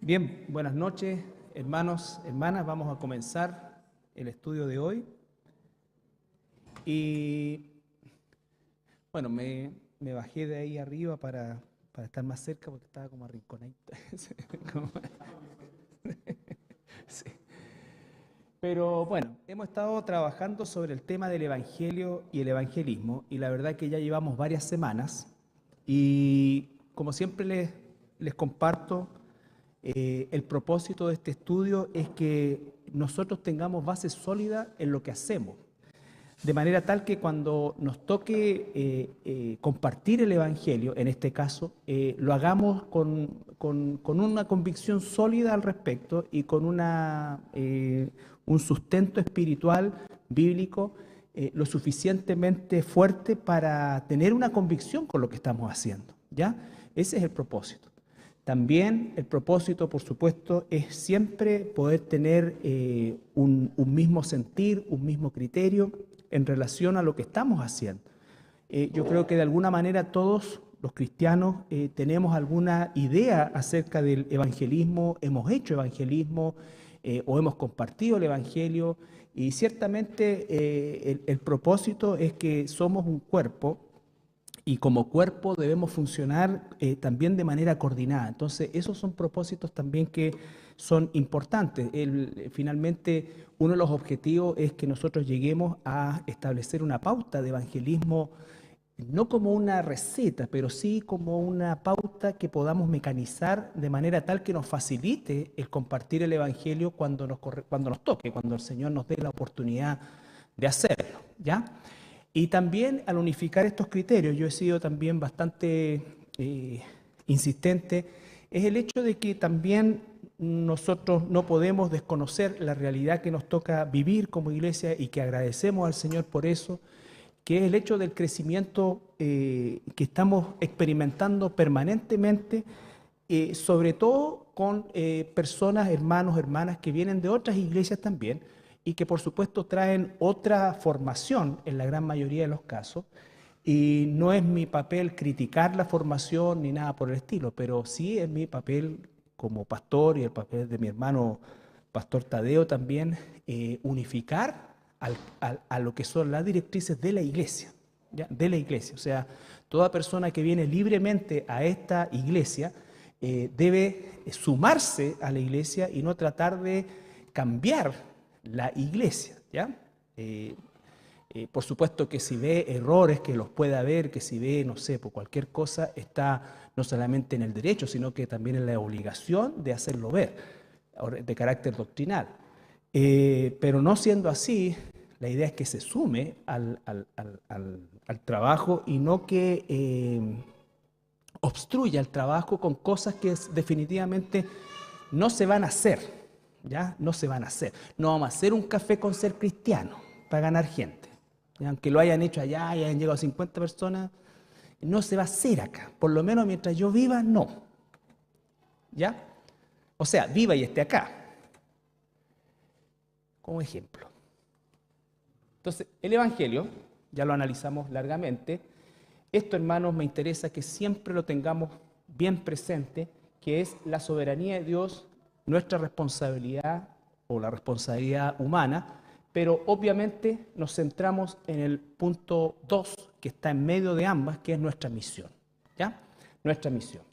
Bien, buenas noches, hermanos, hermanas. Vamos a comenzar el estudio de hoy. Y bueno, me bajé de ahí arriba para estar más cerca porque estaba como arrinconadito. Como- sí. Pero bueno, hemos estado trabajando sobre el tema del Evangelio y el evangelismo, y la verdad que ya llevamos varias semanas. Y como siempre les comparto, el propósito de este estudio es que nosotros tengamos base sólida en lo que hacemos, de manera tal que cuando nos toque compartir el Evangelio, en este caso, lo hagamos con una convicción sólida al respecto y con un sustento espiritual, bíblico, lo suficientemente fuerte para tener una convicción con lo que estamos haciendo, ¿ya? Ese es el propósito. También el propósito, por supuesto, es siempre poder tener un mismo sentir, un mismo criterio en relación a lo que estamos haciendo. Yo creo que de alguna manera todos los cristianos tenemos alguna idea acerca del evangelismo, hemos hecho evangelismo o hemos compartido el evangelio, y ciertamente el propósito es que somos un cuerpo y como cuerpo debemos funcionar también de manera coordinada. Entonces, esos son propósitos también que son importantes. Finalmente, uno de los objetivos es que nosotros lleguemos a establecer una pauta de evangelismo, no como una receta, pero sí como una pauta que podamos mecanizar de manera tal que nos facilite el compartir el evangelio cuando nos toque, cuando el Señor nos dé la oportunidad de hacerlo, ¿ya? Y también al unificar estos criterios, yo he sido también bastante insistente, es el hecho de que también nosotros no podemos desconocer la realidad que nos toca vivir como iglesia y que agradecemos al Señor por eso, que es el hecho del crecimiento que estamos experimentando permanentemente, sobre todo con personas, hermanos, hermanas que vienen de otras iglesias también y que por supuesto traen otra formación en la gran mayoría de los casos. Y no es mi papel criticar la formación ni nada por el estilo, pero sí es mi papel como pastor y el papel de mi hermano Pastor Tadeo también, unificar a lo que son las directrices de la iglesia, ¿ya? De la iglesia. O sea, toda persona que viene libremente a esta iglesia debe sumarse a la iglesia y no tratar de cambiar la iglesia, ¿ya? Por supuesto que si ve errores, que los pueda haber, que si ve, no sé, por cualquier cosa, está no solamente en el derecho, sino que también en la obligación de hacerlo ver, de carácter doctrinal. Pero no siendo así, la idea es que se sume al trabajo y no que obstruya el trabajo con cosas que definitivamente no se van a hacer, ¿ya? No se van a hacer. No vamos a hacer un café con ser cristiano para ganar gente. ¿Ya? Aunque lo hayan hecho allá y hayan llegado 50 personas, no se va a hacer acá. Por lo menos mientras yo viva, no. ¿Ya? O sea, viva y esté acá, como ejemplo. Entonces, el Evangelio, ya lo analizamos largamente. Esto, hermanos, me interesa que siempre lo tengamos bien presente, que es la soberanía de Dios, nuestra responsabilidad o la responsabilidad humana, pero obviamente nos centramos en el punto 2, que está en medio de ambas, que es nuestra misión, ¿ya? Nuestra misión.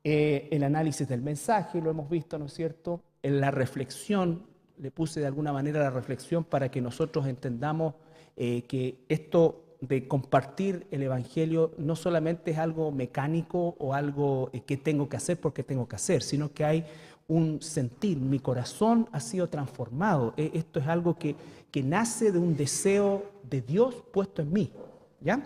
El análisis del mensaje, lo hemos visto, ¿no es cierto? En la reflexión, le puse de alguna manera la reflexión para que nosotros entendamos que esto de compartir el Evangelio no solamente es algo mecánico o algo que tengo que hacer porque tengo que hacer, sino que hay un sentir, mi corazón ha sido transformado. Esto es algo que nace de un deseo de Dios puesto en mí, ¿ya?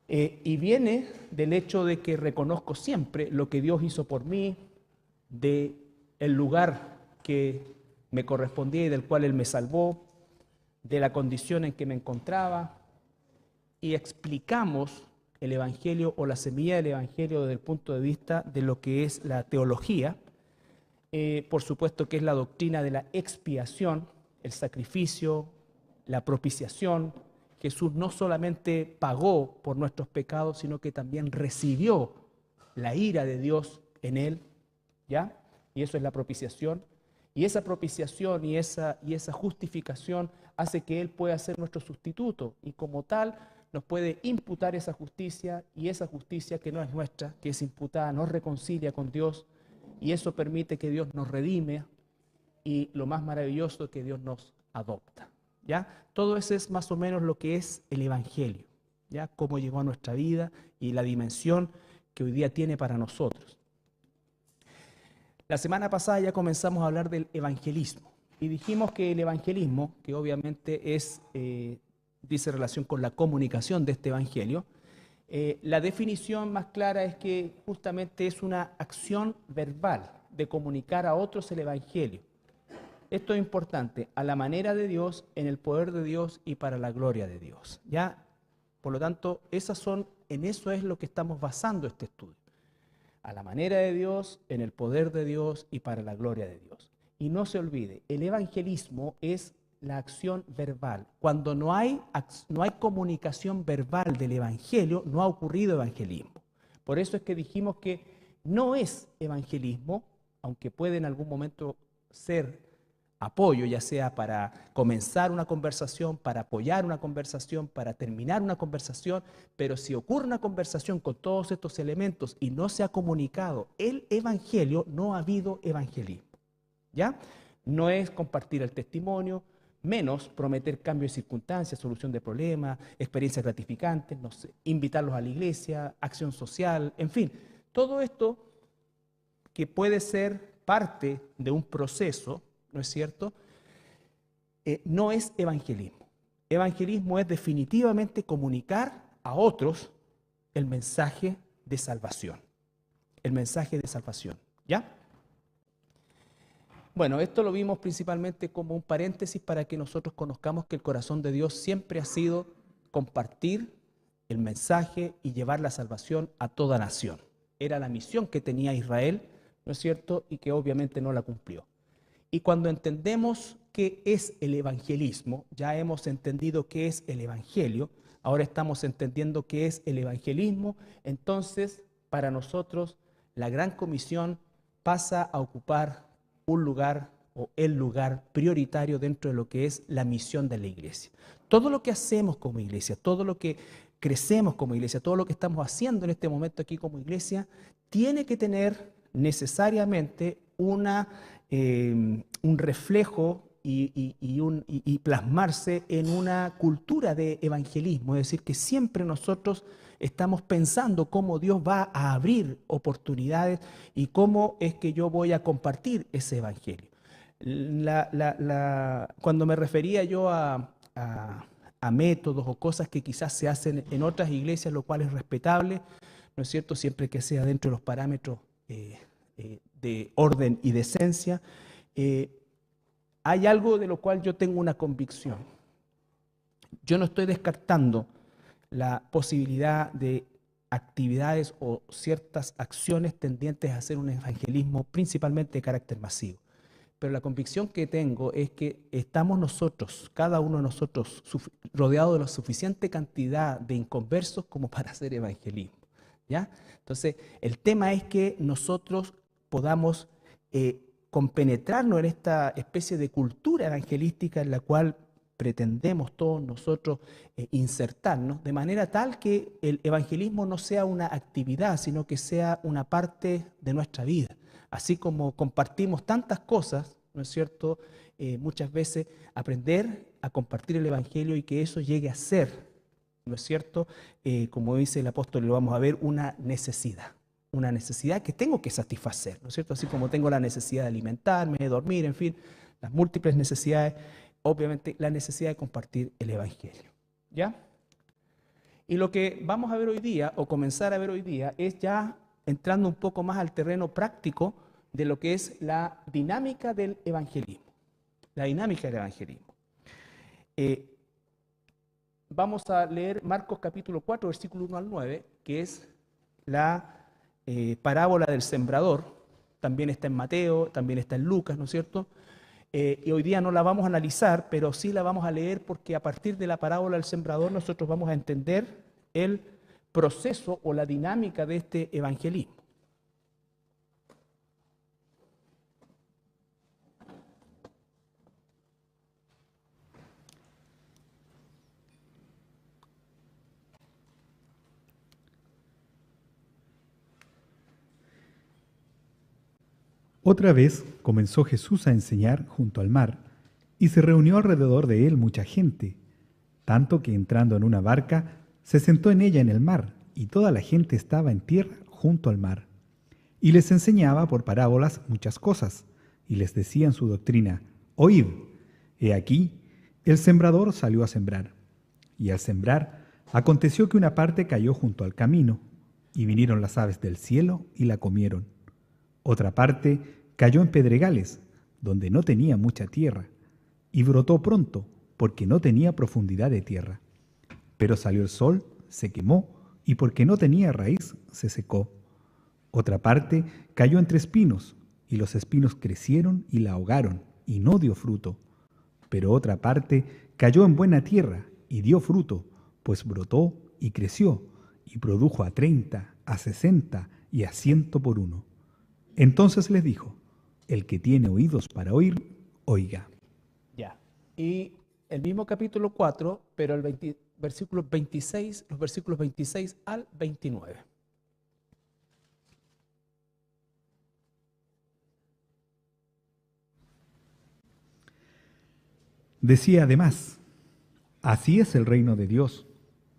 Y viene del hecho de que reconozco siempre lo que Dios hizo por mí, de el lugar que me correspondía y del cual Él me salvó, de la condición en que me encontraba, y explicamos el Evangelio o la semilla del Evangelio desde el punto de vista de lo que es la teología, por supuesto que es la doctrina de la expiación, el sacrificio, la propiciación. Jesús no solamente pagó por nuestros pecados, sino que también recibió la ira de Dios en Él, ¿ya? Y eso es la propiciación. Y esa propiciación y esa justificación hace que Él pueda ser nuestro sustituto y como tal nos puede imputar esa justicia y esa justicia que no es nuestra, que es imputada, nos reconcilia con Dios y eso permite que Dios nos redime y lo más maravilloso es que Dios nos adopta, ¿ya? Todo eso es más o menos lo que es el Evangelio, ¿ya? Cómo llegó a nuestra vida y la dimensión que hoy día tiene para nosotros. La semana pasada ya comenzamos a hablar del evangelismo y dijimos que el evangelismo, que obviamente dice relación con la comunicación de este evangelio, la definición más clara es que justamente es una acción verbal de comunicar a otros el evangelio. Esto es importante, a la manera de Dios, en el poder de Dios y para la gloria de Dios, ¿ya? Por lo tanto, en eso es lo que estamos basando este estudio. A la manera de Dios, en el poder de Dios y para la gloria de Dios. Y no se olvide, el evangelismo es la acción verbal. Cuando no hay comunicación verbal del evangelio, no ha ocurrido evangelismo. Por eso es que dijimos que no es evangelismo, aunque puede en algún momento ser apoyo, ya sea para comenzar una conversación, para apoyar una conversación, para terminar una conversación, pero si ocurre una conversación con todos estos elementos y no se ha comunicado el evangelio, no ha habido evangelismo, ¿ya? No es compartir el testimonio, menos prometer cambio de circunstancias, solución de problemas, experiencias gratificantes, no sé, invitarlos a la iglesia, acción social, en fin, todo esto que puede ser parte de un proceso, ¿no es cierto? No es evangelismo. Evangelismo es definitivamente comunicar a otros el mensaje de salvación. El mensaje de salvación, ¿ya? Bueno, esto lo vimos principalmente como un paréntesis para que nosotros conozcamos que el corazón de Dios siempre ha sido compartir el mensaje y llevar la salvación a toda nación. Era la misión que tenía Israel, ¿no es cierto? Y que obviamente no la cumplió. Y cuando entendemos qué es el evangelismo, ya hemos entendido qué es el evangelio, ahora estamos entendiendo qué es el evangelismo, entonces para nosotros la gran comisión pasa a ocupar un lugar o el lugar prioritario dentro de lo que es la misión de la iglesia. Todo lo que hacemos como iglesia, todo lo que crecemos como iglesia, todo lo que estamos haciendo en este momento aquí como iglesia, tiene que tener necesariamente un reflejo y plasmarse en una cultura de evangelismo, es decir, que siempre nosotros estamos pensando cómo Dios va a abrir oportunidades y cómo es que yo voy a compartir ese evangelio. Cuando me refería yo a métodos o cosas que quizás se hacen en otras iglesias, lo cual es respetable, ¿no es cierto?, siempre que sea dentro de los parámetros de orden y decencia, hay algo de lo cual yo tengo una convicción. Yo no estoy descartando la posibilidad de actividades o ciertas acciones tendientes a hacer un evangelismo principalmente de carácter masivo. Pero la convicción que tengo es que estamos nosotros, cada uno de nosotros, rodeados de la suficiente cantidad de inconversos como para hacer evangelismo, ¿ya? Entonces, el tema es que nosotros podamos compenetrarnos en esta especie de cultura evangelística en la cual pretendemos todos nosotros insertarnos, de manera tal que el evangelismo no sea una actividad, sino que sea una parte de nuestra vida. Así como compartimos tantas cosas, ¿no es cierto? Muchas veces aprender a compartir el evangelio y que eso llegue a ser, ¿no es cierto? Como dice el apóstol, lo vamos a ver, una necesidad que tengo que satisfacer, ¿no es cierto? Así como tengo la necesidad de alimentarme, de dormir, en fin, las múltiples necesidades, obviamente la necesidad de compartir el evangelio, ¿ya? Y lo que vamos a ver hoy día, o comenzar a ver hoy día, es ya entrando un poco más al terreno práctico de lo que es la dinámica del evangelismo. La dinámica del evangelismo. Vamos a leer Marcos capítulo 4, versículo 1 al 9, que es la parábola del sembrador. También está en Mateo, también está en Lucas, ¿no es cierto? Y hoy día no la vamos a analizar, pero sí la vamos a leer porque a partir de la parábola del sembrador nosotros vamos a entender el proceso o la dinámica de este evangelismo. Otra vez comenzó Jesús a enseñar junto al mar, y se reunió alrededor de él mucha gente, tanto que entrando en una barca, se sentó en ella en el mar, y toda la gente estaba en tierra junto al mar. Y les enseñaba por parábolas muchas cosas, y les decía en su doctrina: Oíd, he aquí, el sembrador salió a sembrar. Y al sembrar, aconteció que una parte cayó junto al camino, y vinieron las aves del cielo y la comieron. Otra parte cayó en pedregales, donde no tenía mucha tierra, y brotó pronto, porque no tenía profundidad de tierra. Pero salió el sol, se quemó, y porque no tenía raíz, se secó. Otra parte cayó entre espinos, y los espinos crecieron y la ahogaron, y no dio fruto. Pero otra parte cayó en buena tierra, y dio fruto, pues brotó y creció, y produjo a 30, a 60 y a 100 por uno. Entonces les dijo: el que tiene oídos para oír, oiga. Ya. Y el mismo capítulo 4, pero el versículo 26, los versículos 26 al 29. Decía además: así es el reino de Dios,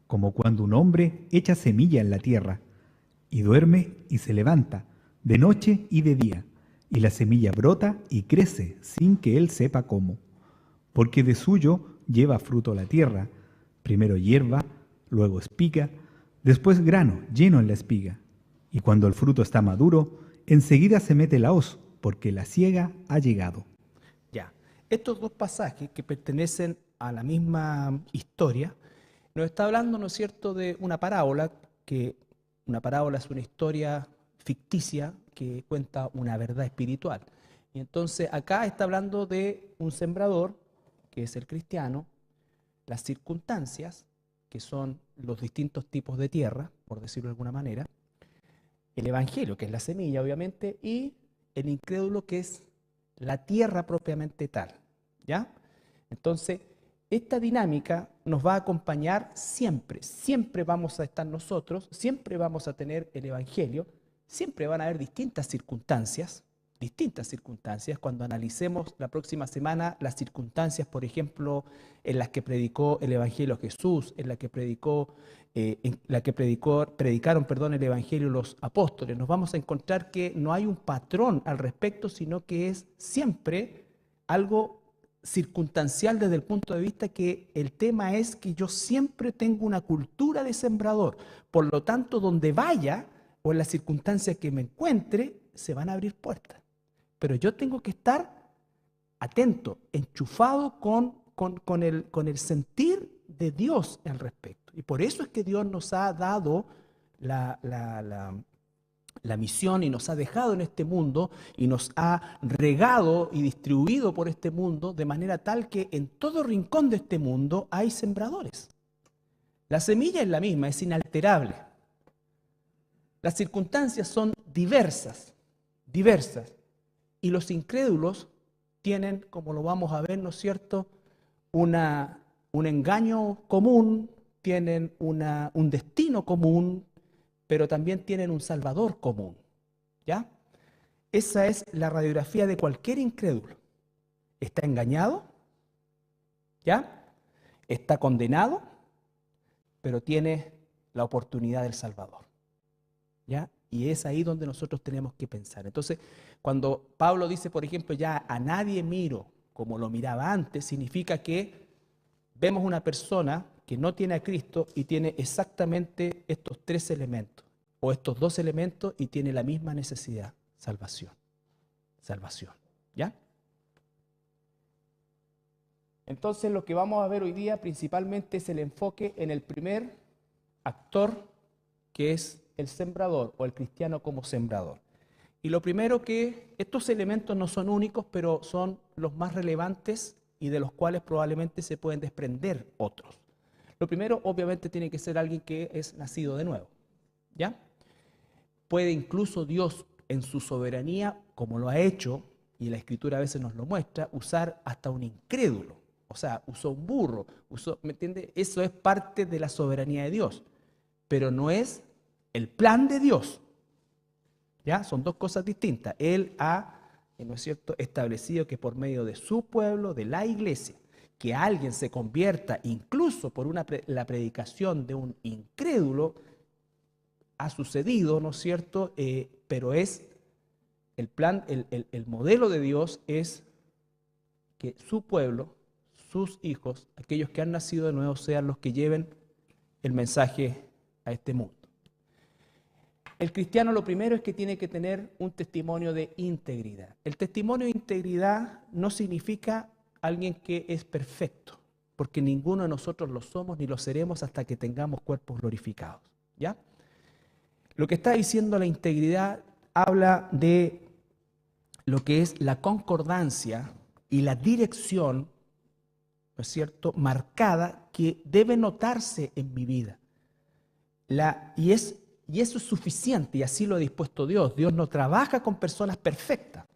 como cuando un hombre echa semilla en la tierra, y duerme y se levanta, de noche y de día, y la semilla brota y crece sin que él sepa cómo. Porque de suyo lleva fruto la tierra, primero hierba, luego espiga, después grano lleno en la espiga. Y cuando el fruto está maduro, enseguida se mete la hoz, porque la siega ha llegado. Ya. Estos dos pasajes que pertenecen a la misma historia, nos está hablando, ¿no es cierto?, de una parábola, que una parábola es una historia ficticia que cuenta una verdad espiritual. Y entonces acá está hablando de un sembrador, que es el cristiano, las circunstancias, que son los distintos tipos de tierra, por decirlo de alguna manera, el evangelio, que es la semilla, obviamente, y el incrédulo, que es la tierra propiamente tal, ¿ya? Entonces, esta dinámica nos va a acompañar siempre, siempre vamos a estar nosotros, siempre vamos a tener el evangelio, siempre van a haber distintas circunstancias, cuando analicemos la próxima semana las circunstancias, por ejemplo, en las que predicó el evangelio Jesús, en la que predicaron, el evangelio los apóstoles, nos vamos a encontrar que no hay un patrón al respecto, sino que es siempre algo circunstancial desde el punto de vista que el tema es que yo siempre tengo una cultura de sembrador. Por lo tanto, donde vaya o en las circunstancias que me encuentre, se van a abrir puertas. Pero yo tengo que estar atento, enchufado con el sentir de Dios al respecto. Y por eso es que Dios nos ha dado la misión y nos ha dejado en este mundo y nos ha regado y distribuido por este mundo de manera tal que en todo rincón de este mundo hay sembradores. La semilla es la misma, es inalterable. Las circunstancias son diversas, y los incrédulos tienen, como lo vamos a ver, ¿no es cierto?, un engaño común, tienen un destino común, pero también tienen un Salvador común, ¿ya? Esa es la radiografía de cualquier incrédulo. Está engañado, ¿ya? Está condenado, pero tiene la oportunidad del Salvador, ¿ya? Y es ahí donde nosotros tenemos que pensar. Entonces, cuando Pablo dice, por ejemplo, ya a nadie miro como lo miraba antes, significa que vemos una persona que no tiene a Cristo y tiene exactamente estos tres elementos, o estos dos elementos, y tiene la misma necesidad: salvación. Salvación, ¿ya? Entonces, lo que vamos a ver hoy día principalmente es el enfoque en el primer actor, que es el sembrador o el cristiano como sembrador. Y lo primero, que estos elementos no son únicos, pero son los más relevantes y de los cuales probablemente se pueden desprender otros. Lo primero, obviamente, tiene que ser alguien que es nacido de nuevo, ¿ya? Puede incluso Dios, en su soberanía, como lo ha hecho, y la Escritura a veces nos lo muestra, usar hasta un incrédulo. O sea, usó un burro, ¿me entiende? Eso es parte de la soberanía de Dios, pero no es el plan de Dios, ¿ya? Son dos cosas distintas. Él ha ¿no es cierto?, establecido que por medio de su pueblo, de la iglesia, que alguien se convierta incluso por la predicación de un incrédulo, ha sucedido, ¿no es cierto?, pero es el plan, el modelo de Dios es que su pueblo, sus hijos, aquellos que han nacido de nuevo, sean los que lleven el mensaje a este mundo. El cristiano lo primero es que tiene que tener un testimonio de integridad. El testimonio de integridad no significa alguien que es perfecto, porque ninguno de nosotros lo somos ni lo seremos hasta que tengamos cuerpos glorificados, ¿ya? Lo que está diciendo la integridad habla de lo que es la concordancia y la dirección, ¿no es cierto?, marcada que debe notarse en mi vida. Y eso es suficiente y así lo ha dispuesto Dios. Dios no trabaja con personas perfectas,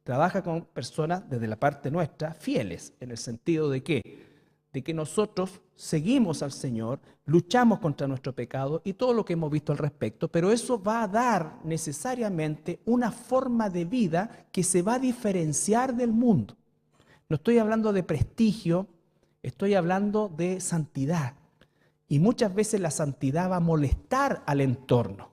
trabaja con personas desde la parte nuestra fieles, en el sentido de que nosotros seguimos al Señor, luchamos contra nuestro pecado y todo lo que hemos visto al respecto, pero eso va a dar necesariamente una forma de vida que se va a diferenciar del mundo. No estoy hablando de prestigio, estoy hablando de santidad. Y muchas veces la santidad va a molestar al entorno,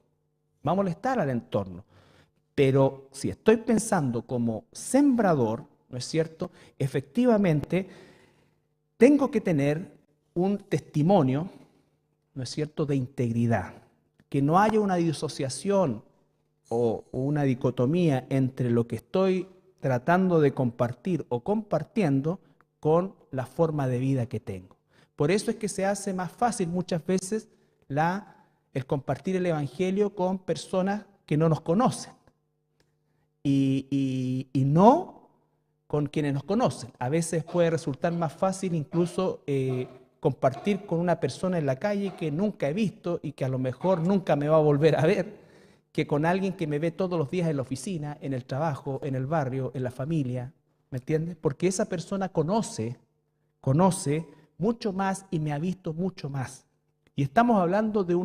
Pero si estoy pensando como sembrador, ¿no es cierto?, efectivamente tengo que tener un testimonio, ¿no es cierto?, de integridad. Que no haya una disociación o una dicotomía entre lo que estoy tratando de compartir o compartiendo con la forma de vida que tengo. Por eso es que se hace más fácil muchas veces el compartir el Evangelio con personas que no nos conocen y no con quienes nos conocen. A veces puede resultar más fácil incluso compartir con una persona en la calle que nunca he visto y que a lo mejor nunca me va a volver a ver, que con alguien que me ve todos los días en la oficina, en el trabajo, en el barrio, en la familia, ¿me entiendes? Porque esa persona conoce mucho más y me ha visto mucho más. Y estamos hablando de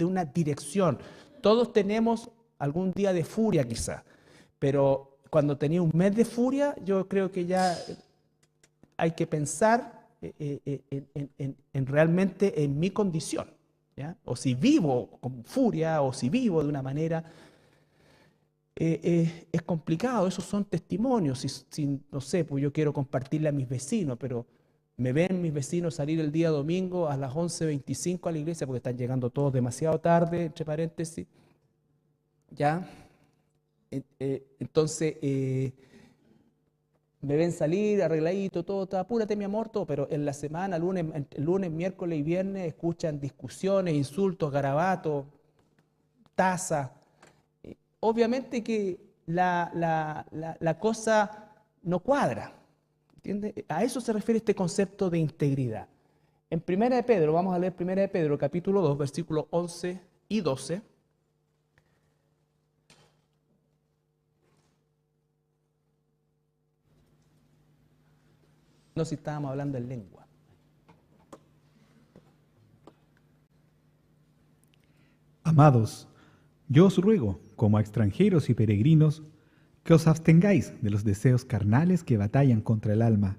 una dirección. Todos tenemos algún día de furia quizá, pero cuando tenía un mes de furia, yo creo que ya hay que pensar en realmente en mi condición, ¿ya? O si vivo con furia o si vivo de una manera, es complicado. Esos son testimonios. Si, no sé, pues yo quiero compartirle a mis vecinos, pero me ven mis vecinos salir el día domingo a las 11:25 a la iglesia porque están llegando todos demasiado tarde, entre paréntesis, ¿ya? Entonces, me ven salir arregladito, todo, apúrate mi amor, todo, pero en la semana, lunes, miércoles y viernes, escuchan discusiones, insultos, garabatos, tazas. Obviamente que la cosa no cuadra, ¿entiendes? A eso se refiere este concepto de integridad. En 1 de Pedro, vamos a leer 1 de Pedro, capítulo 2, versículos 11 y 12. No sé si estábamos hablando en lengua. Amados, yo os ruego, como a extranjeros y peregrinos, que os abstengáis de los deseos carnales que batallan contra el alma,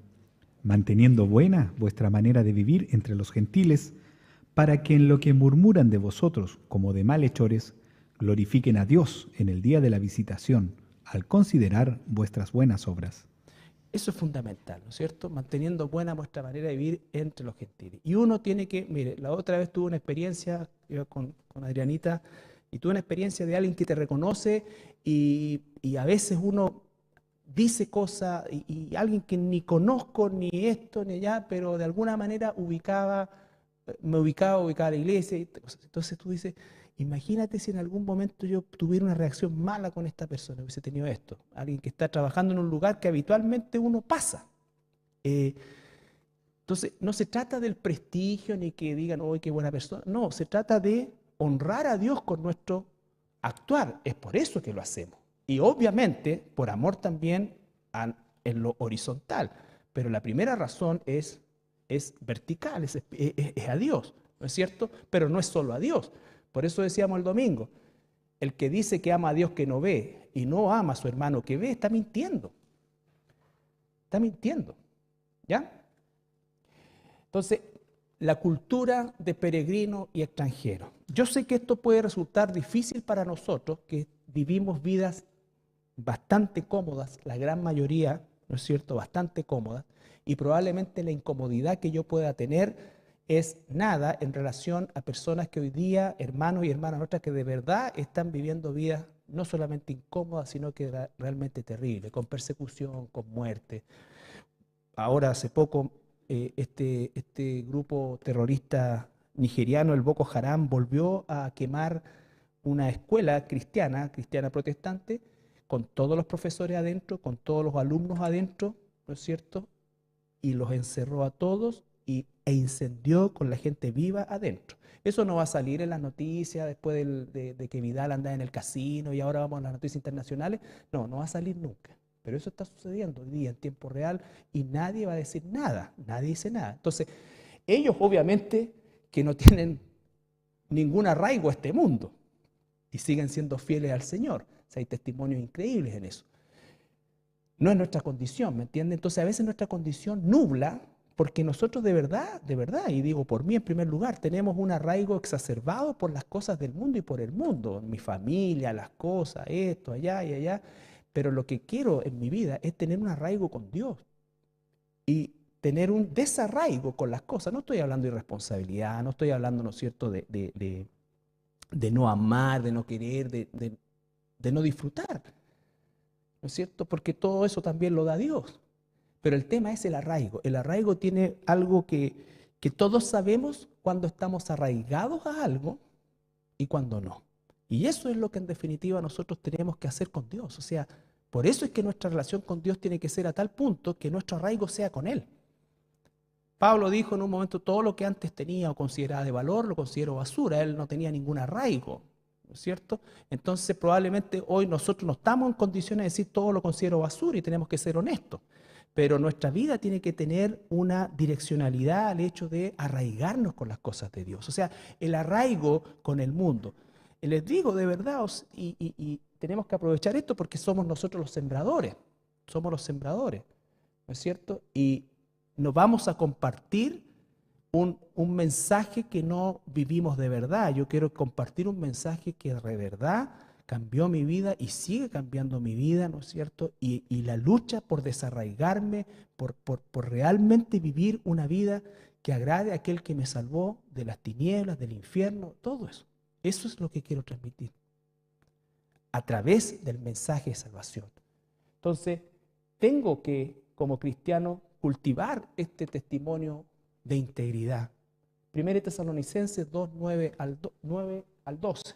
manteniendo buena vuestra manera de vivir entre los gentiles, para que en lo que murmuran de vosotros como de malhechores, glorifiquen a Dios en el día de la visitación, al considerar vuestras buenas obras. Eso es fundamental, ¿no es cierto? Manteniendo buena vuestra manera de vivir entre los gentiles. Y uno tiene que, mire, la otra vez tuve una experiencia yo con Adrianita, y tuve una experiencia de alguien que te reconoce y a veces uno dice cosas y alguien que ni conozco, ni esto, ni allá, pero de alguna manera me ubicaba a la iglesia. Entonces tú dices, imagínate si en algún momento yo tuviera una reacción mala con esta persona, hubiese tenido esto. Alguien que está trabajando en un lugar que habitualmente uno pasa. Entonces, no se trata del prestigio ni que digan, ¡oh, qué buena persona! No, se trata de honrar a Dios con nuestro actuar. Es por eso que lo hacemos. Y obviamente, por amor también en lo horizontal. Pero la primera razón es vertical, es a Dios, ¿no es cierto? Pero no es solo a Dios. Por eso decíamos el domingo, El que dice que ama a Dios que no ve y no ama a su hermano que ve, está mintiendo. Está mintiendo. ¿Ya? Entonces, la cultura de peregrino y extranjero. Yo sé que esto puede resultar difícil para nosotros, que vivimos vidas bastante cómodas, la gran mayoría, ¿no es cierto?, bastante cómodas, y probablemente la incomodidad que yo pueda tener es nada en relación a personas que hoy día, hermanos y hermanas nuestras, que de verdad están viviendo vidas no solamente incómodas, sino que realmente terribles, con persecución, con muerte. Ahora, hace poco, este grupo terrorista nigeriano, el Boko Haram, volvió a quemar una escuela cristiana, cristiana protestante, con todos los profesores adentro, con todos los alumnos adentro, ¿no es cierto? Y los encerró a todos e incendió con la gente viva adentro. Eso no va a salir en las noticias después de que Vidal anda en el casino y ahora vamos a las noticias internacionales. No, no va a salir nunca. Pero eso está sucediendo hoy día en tiempo real y nadie va a decir nada, nadie dice nada. Entonces, ellos obviamente que no tienen ningún arraigo a este mundo y siguen siendo fieles al Señor. O sea, hay testimonios increíbles en eso. No es nuestra condición, ¿me entiende? Entonces, a veces nuestra condición nubla porque nosotros de verdad, y digo por mí en primer lugar, tenemos un arraigo exacerbado por las cosas del mundo y por el mundo, mi familia, las cosas, esto, allá y allá. Pero lo que quiero en mi vida es tener un arraigo con Dios y tener un desarraigo con las cosas. No estoy hablando de irresponsabilidad, no estoy hablando, ¿no es cierto?, de no amar, de no querer, de no disfrutar, ¿no es cierto? Porque todo eso también lo da Dios. Pero el tema es el arraigo. El arraigo tiene algo que todos sabemos cuando estamos arraigados a algo y cuando no. Y eso es lo que en definitiva nosotros tenemos que hacer con Dios. O sea, por eso es que nuestra relación con Dios tiene que ser a tal punto que nuestro arraigo sea con Él. Pablo dijo en un momento, todo lo que antes tenía o consideraba de valor, lo considero basura. Él no tenía ningún arraigo, ¿no es cierto? Entonces probablemente hoy nosotros no estamos en condiciones de decir todo lo considero basura y tenemos que ser honestos. Pero nuestra vida tiene que tener una direccionalidad al hecho de arraigarnos con las cosas de Dios. O sea, el arraigo con el mundo. Les digo de verdad, y tenemos que aprovechar esto porque somos nosotros los sembradores. Somos los sembradores, ¿no es cierto? Y nos vamos a compartir un mensaje que no vivimos de verdad. Yo quiero compartir un mensaje que de verdad cambió mi vida y sigue cambiando mi vida, ¿no es cierto? Y la lucha por desarraigarme, por realmente vivir una vida que agrade a aquel que me salvó de las tinieblas, del infierno, todo eso. Eso es lo que quiero transmitir a través del mensaje de salvación. Entonces, tengo que, como cristiano, cultivar este testimonio de integridad. 1 Tesalonicenses 2, 9 al 12.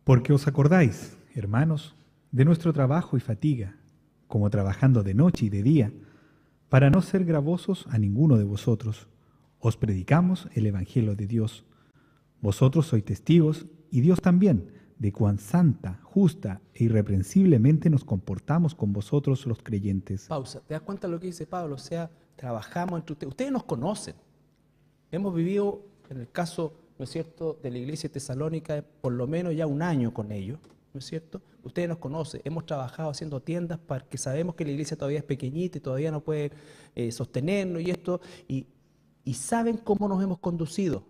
Porque os acordáis, hermanos, de nuestro trabajo y fatiga, como trabajando de noche y de día, para no ser gravosos a ninguno de vosotros, os predicamos el Evangelio de Dios. Vosotros sois testigos, y Dios también, de cuán santa, justa e irreprensiblemente nos comportamos con vosotros los creyentes. Pausa. ¿Te das cuenta de lo que dice Pablo? O sea, trabajamos entre ustedes. Ustedes nos conocen. Hemos vivido, en el caso, ¿no es cierto?, de la iglesia tesalónica, por lo menos ya un año con ellos, ¿no es cierto? Ustedes nos conocen, hemos trabajado haciendo tiendas porque sabemos que la iglesia todavía es pequeñita y todavía no puede sostenernos y esto, y saben cómo nos hemos conducido.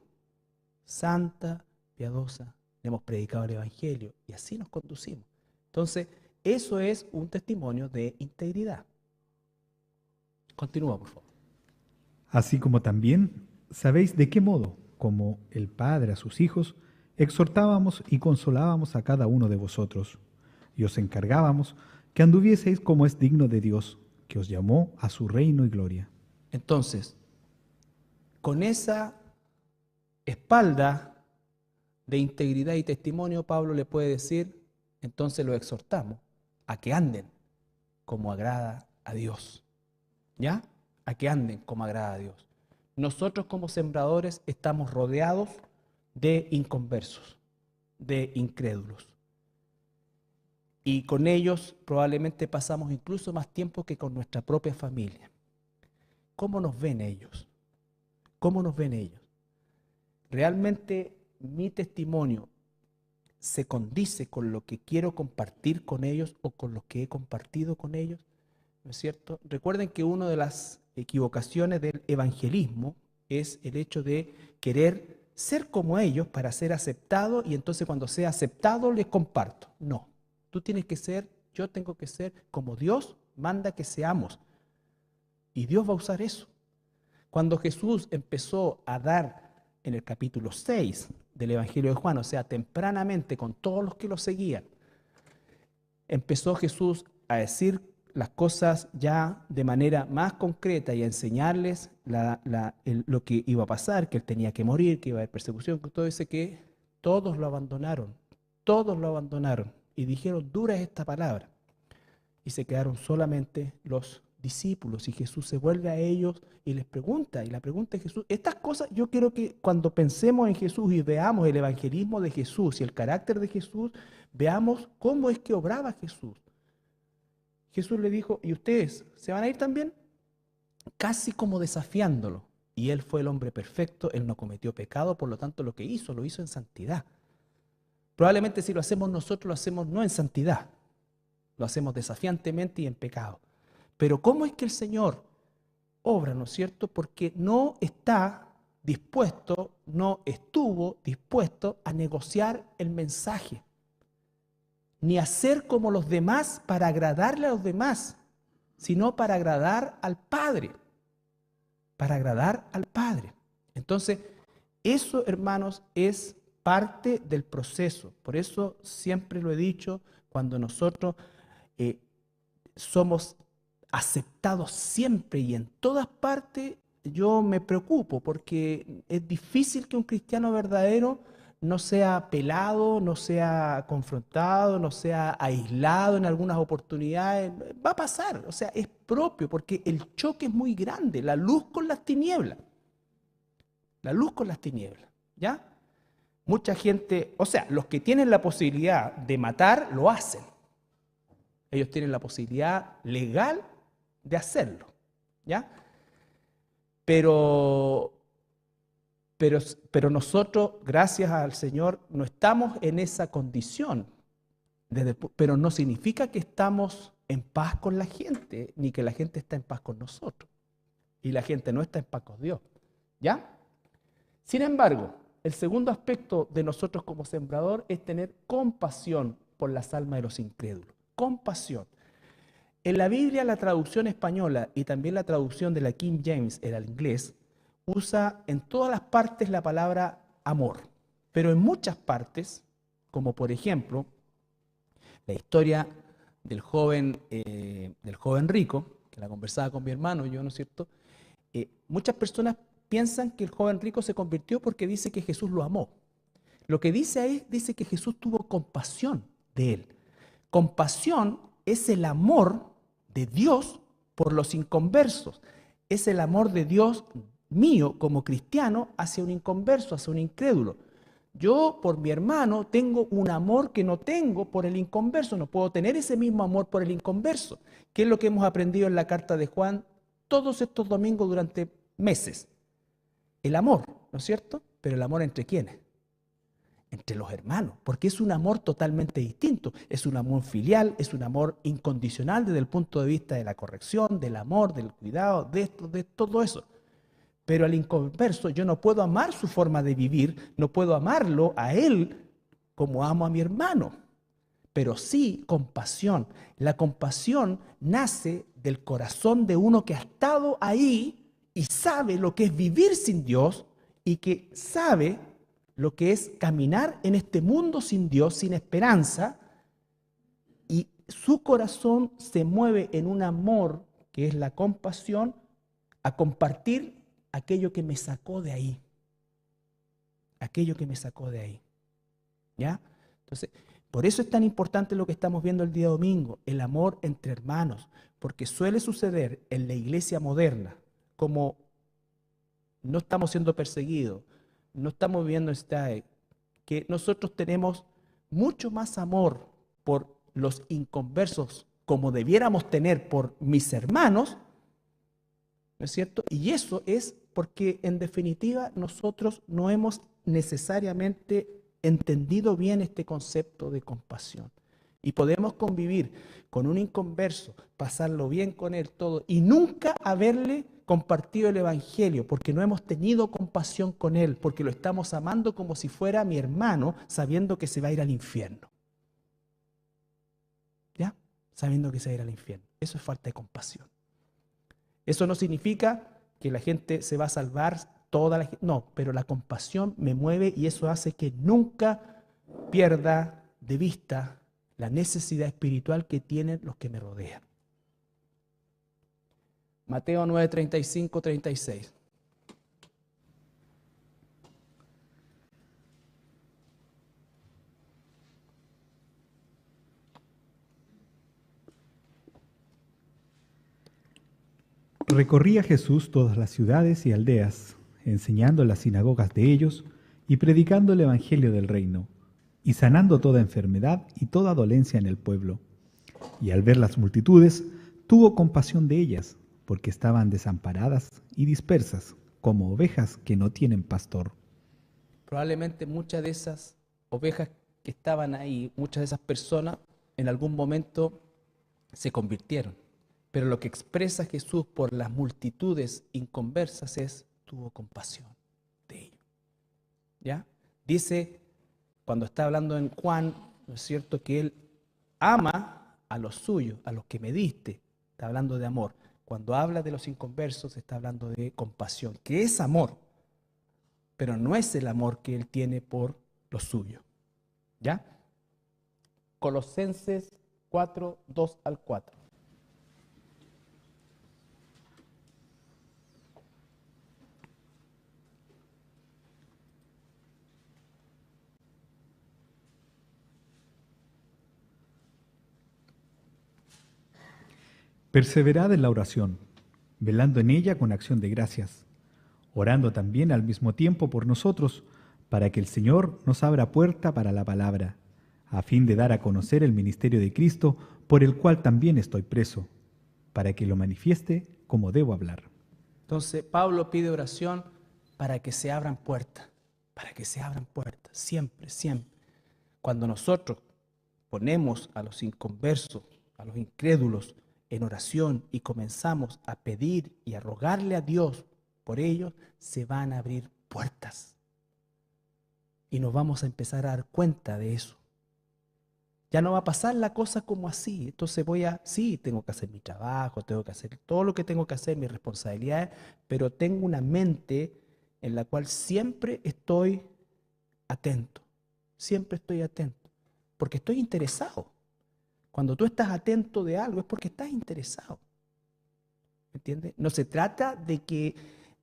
Santa, piadosa, le hemos predicado el Evangelio y así nos conducimos. Entonces, eso es un testimonio de integridad. Continúa, por favor. Así como también sabéis de qué modo, como el Padre a sus hijos, exhortábamos y consolábamos a cada uno de vosotros, y os encargábamos que anduvieseis como es digno de Dios, que os llamó a su reino y gloria. Entonces, con esa espalda de integridad y testimonio, Pablo le puede decir, entonces lo exhortamos a que anden como agrada a Dios. ¿Ya? A que anden como agrada a Dios. Nosotros como sembradores estamos rodeados de inconversos. de incrédulos. Y con ellos probablemente pasamos incluso más tiempo que con nuestra propia familia. ¿Cómo nos ven ellos? ¿Cómo nos ven ellos? ¿Realmente mi testimonio se condice con lo que quiero compartir con ellos o con lo que he compartido con ellos? ¿No es cierto? Recuerden que una de las equivocaciones del evangelismo es el hecho de querer ser como ellos para ser aceptado, y entonces cuando sea aceptado les comparto. No, tú tienes que ser, yo tengo que ser como Dios manda que seamos. Y Dios va a usar eso. Cuando Jesús empezó a dar en el capítulo 6 del Evangelio de Juan, o sea, tempranamente con todos los que lo seguían, empezó Jesús a decir las cosas ya de manera más concreta y a enseñarles lo que iba a pasar, que él tenía que morir, que iba a haber persecución, que todo ese, que todos lo abandonaron y dijeron, dura es esta palabra, y se quedaron solamente los discípulos, y Jesús se vuelve a ellos y les pregunta, y la pregunta de Jesús, estas cosas yo quiero que cuando pensemos en Jesús y veamos el evangelismo de Jesús y el carácter de Jesús, veamos cómo es que obraba Jesús. Jesús le dijo, ¿y ustedes se van a ir también? Casi como desafiándolo. Y él fue el hombre perfecto, él no cometió pecado, por lo tanto lo que hizo, lo hizo en santidad. Probablemente si lo hacemos nosotros, lo hacemos no en santidad, lo hacemos desafiantemente y en pecado. Pero ¿cómo es que el Señor obra, no es cierto? Porque no está dispuesto, no estuvo dispuesto a negociar el mensaje, ni hacer como los demás para agradarle a los demás, sino para agradar al Padre, para agradar al Padre. Entonces, eso, hermanos, es parte del proceso. Por eso siempre lo he dicho, cuando nosotros somos aceptados siempre y en todas partes, yo me preocupo porque es difícil que un cristiano verdadero no sea pelado, no sea confrontado, no sea aislado en algunas oportunidades. Va a pasar, o sea, es propio porque el choque es muy grande, la luz con las tinieblas. La luz con las tinieblas, ¿ya? Mucha gente, o sea, los que tienen la posibilidad de matar, lo hacen. Ellos tienen la posibilidad legal de hacerlo, ¿ya? Pero nosotros, gracias al Señor, no estamos en esa condición. Pero no significa que estamos en paz con la gente, ni que la gente está en paz con nosotros. Y la gente no está en paz con Dios, ¿ya? Sin embargo, el segundo aspecto de nosotros como sembrador es tener compasión por las almas de los incrédulos. Compasión. En la Biblia, la traducción española y también la traducción de la King James, el inglés, usa en todas las partes la palabra amor. Pero en muchas partes, como por ejemplo, la historia del joven rico, que la conversaba con mi hermano, yo, ¿no es cierto? Muchas personas piensan que el joven rico se convirtió porque dice que Jesús lo amó. Lo que dice ahí, dice que Jesús tuvo compasión de él. Compasión es el amor de Dios por los inconversos. Es el amor de Dios mío como cristiano hacia un inconverso, hacia un incrédulo. Yo por mi hermano tengo un amor que no tengo por el inconverso. No puedo tener ese mismo amor por el inconverso. ¿Qué es lo que hemos aprendido en la carta de Juan todos estos domingos durante meses? El amor, ¿no es cierto? Pero el amor ¿entre quiénes? Entre los hermanos, porque es un amor totalmente distinto. Es un amor filial, es un amor incondicional desde el punto de vista de la corrección, del amor, del cuidado, de esto, de todo eso. Pero al inconverso yo no puedo amar su forma de vivir, no puedo amarlo a él como amo a mi hermano, pero sí compasión. La compasión nace del corazón de uno que ha estado ahí y sabe lo que es vivir sin Dios y que sabe lo que es caminar en este mundo sin Dios, sin esperanza, y su corazón se mueve en un amor que es la compasión a compartir aquello que me sacó de ahí. Aquello que me sacó de ahí. ¿Ya? Entonces, por eso es tan importante lo que estamos viendo el día domingo, el amor entre hermanos, porque suele suceder en la iglesia moderna, como no estamos siendo perseguidos, no estamos viviendo que nosotros tenemos mucho más amor por los inconversos como debiéramos tener por mis hermanos, ¿no es cierto? Y eso es porque en definitiva nosotros no hemos necesariamente entendido bien este concepto de compasión. Y podemos convivir con un inconverso, pasarlo bien con él todo y nunca haberle compartido el evangelio porque no hemos tenido compasión con él, porque lo estamos amando como si fuera mi hermano, sabiendo que se va a ir al infierno. ¿Ya? Sabiendo que se va a ir al infierno. Eso es falta de compasión. Eso no significa que la gente se va a salvar, toda la gente, no, pero la compasión me mueve y eso hace que nunca pierda de vista la necesidad espiritual que tienen los que me rodean. Mateo 9, 35, 36. Recorría Jesús todas las ciudades y aldeas, enseñando en las sinagogas de ellos y predicando el evangelio del reino, y sanando toda enfermedad y toda dolencia en el pueblo. Y al ver las multitudes, tuvo compasión de ellas, porque estaban desamparadas y dispersas, como ovejas que no tienen pastor. Probablemente muchas de esas ovejas que estaban ahí, muchas de esas personas, en algún momento se convirtieron. Pero lo que expresa Jesús por las multitudes inconversas es, tuvo compasión de ellos. ¿Ya? Dice, cuando está hablando en Juan, ¿no es cierto?, que Él ama a los suyos, a los que me diste. Está hablando de amor. Cuando habla de los inconversos, está hablando de compasión, que es amor, pero no es el amor que Él tiene por los suyos. ¿Ya? Colosenses 4, 2 al 4. Perseverad en la oración, velando en ella con acción de gracias, orando también al mismo tiempo por nosotros, para que el Señor nos abra puerta para la palabra, a fin de dar a conocer el ministerio de Cristo, por el cual también estoy preso, para que lo manifieste como debo hablar. Entonces, Pablo pide oración para que se abran puertas, siempre, siempre. Cuando nosotros ponemos a los inconversos, a los incrédulos, en oración y comenzamos a pedir y a rogarle a Dios por ellos, se van a abrir puertas. Y nos vamos a empezar a dar cuenta de eso. Ya no va a pasar la cosa como así. Entonces sí, tengo que hacer mi trabajo, tengo que hacer todo lo que tengo que hacer, mis responsabilidades, pero tengo una mente en la cual siempre estoy atento, porque estoy interesado. Cuando tú estás atento de algo es porque estás interesado. ¿Entiendes? No se trata de que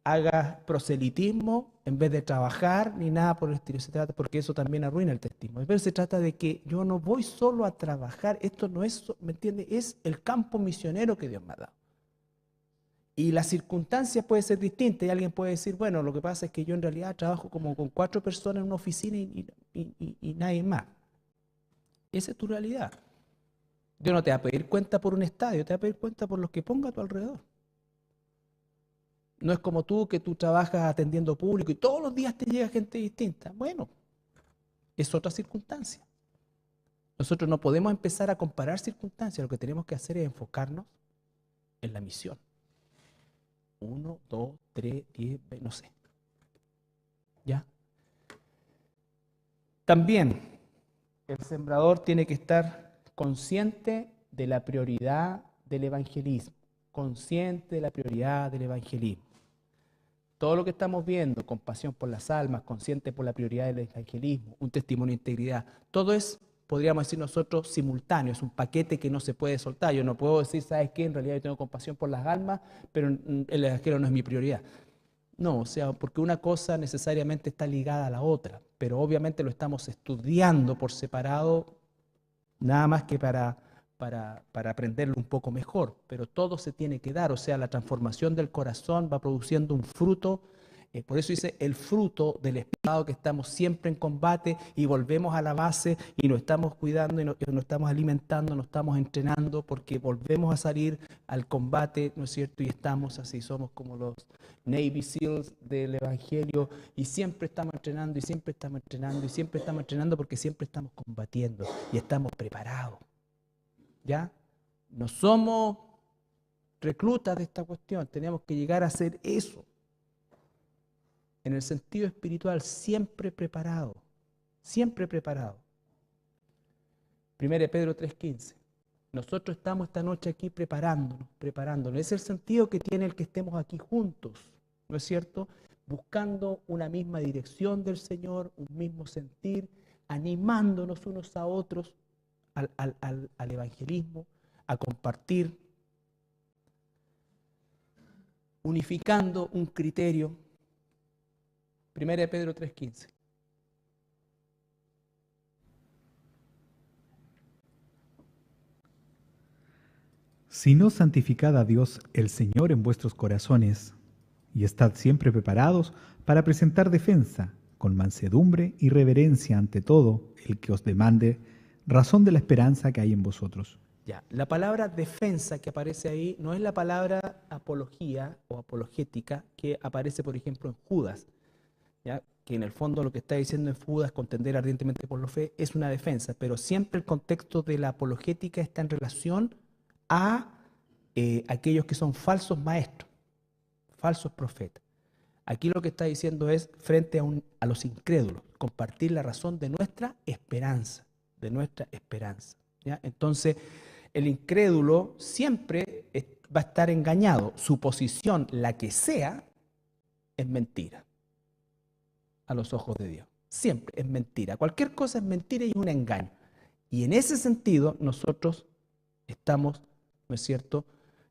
hagas proselitismo en vez de trabajar ni nada por el estilo. Se trata, porque eso también arruina el testimonio. Pero se trata de que yo no voy solo a trabajar. Esto no es, ¿me entiendes? Es el campo misionero que Dios me ha dado. Y las circunstancias pueden ser distintas. Y alguien puede decir, bueno, lo que pasa es que yo en realidad trabajo como con 4 personas en una oficina y nadie más. Esa es tu realidad. Dios no te va a pedir cuenta por un estadio, te va a pedir cuenta por los que ponga a tu alrededor. No es como tú, que tú trabajas atendiendo público y todos los días te llega gente distinta. Bueno, es otra circunstancia. Nosotros no podemos empezar a comparar circunstancias, lo que tenemos que hacer es enfocarnos en la misión. 1, 2, 3, 10, 20, no sé. ¿Ya? También el sembrador tiene que estar consciente de la prioridad del evangelismo, consciente de la prioridad del evangelismo. Todo lo que estamos viendo, compasión por las almas, consciente por la prioridad del evangelismo, un testimonio de integridad, todo es, podríamos decir nosotros, simultáneo, es un paquete que no se puede soltar. Yo no puedo decir, ¿sabes qué? En realidad yo tengo compasión por las almas, pero el evangelio no es mi prioridad. No, o sea, porque una cosa necesariamente está ligada a la otra, pero obviamente lo estamos estudiando por separado, nada más que para aprenderlo un poco mejor, pero todo se tiene que dar, o sea, la transformación del corazón va produciendo un fruto Por eso dice el fruto del Espíritu, que estamos siempre en combate y volvemos a la base y nos estamos cuidando y nos estamos alimentando, nos estamos entrenando porque volvemos a salir al combate, ¿no es cierto? Y estamos así, somos como los Navy SEALs del Evangelio y siempre estamos entrenando y siempre estamos entrenando y siempre estamos entrenando porque siempre estamos combatiendo y estamos preparados. ¿Ya? No somos reclutas de esta cuestión, tenemos que llegar a hacer eso. En el sentido espiritual, siempre preparado, siempre preparado. 1 Pedro 3:15. Nosotros estamos esta noche aquí preparándonos. Es el sentido que tiene el que estemos aquí juntos, ¿no es cierto? Buscando una misma dirección del Señor, un mismo sentir, animándonos unos a otros al evangelismo, a compartir, unificando un criterio. 1 Pedro 3:15. Sino santificad a Dios el Señor en vuestros corazones, y estad siempre preparados para presentar defensa, con mansedumbre y reverencia ante todo el que os demande razón de la esperanza que hay en vosotros. Ya, la palabra defensa que aparece ahí no es la palabra apología o apologética que aparece, por ejemplo, en Judas, ¿ya? Que en el fondo lo que está diciendo en Judas, contender ardientemente por la fe, es una defensa, pero siempre el contexto de la apologética está en relación a aquellos que son falsos maestros, falsos profetas. Aquí lo que está diciendo es frente a los incrédulos, compartir la razón de nuestra esperanza, ¿ya? Entonces, el incrédulo siempre va a estar engañado, su posición, la que sea, es mentira a los ojos de Dios. Siempre es mentira. Cualquier cosa es mentira y un engaño. Y en ese sentido nosotros estamos, ¿no es cierto?,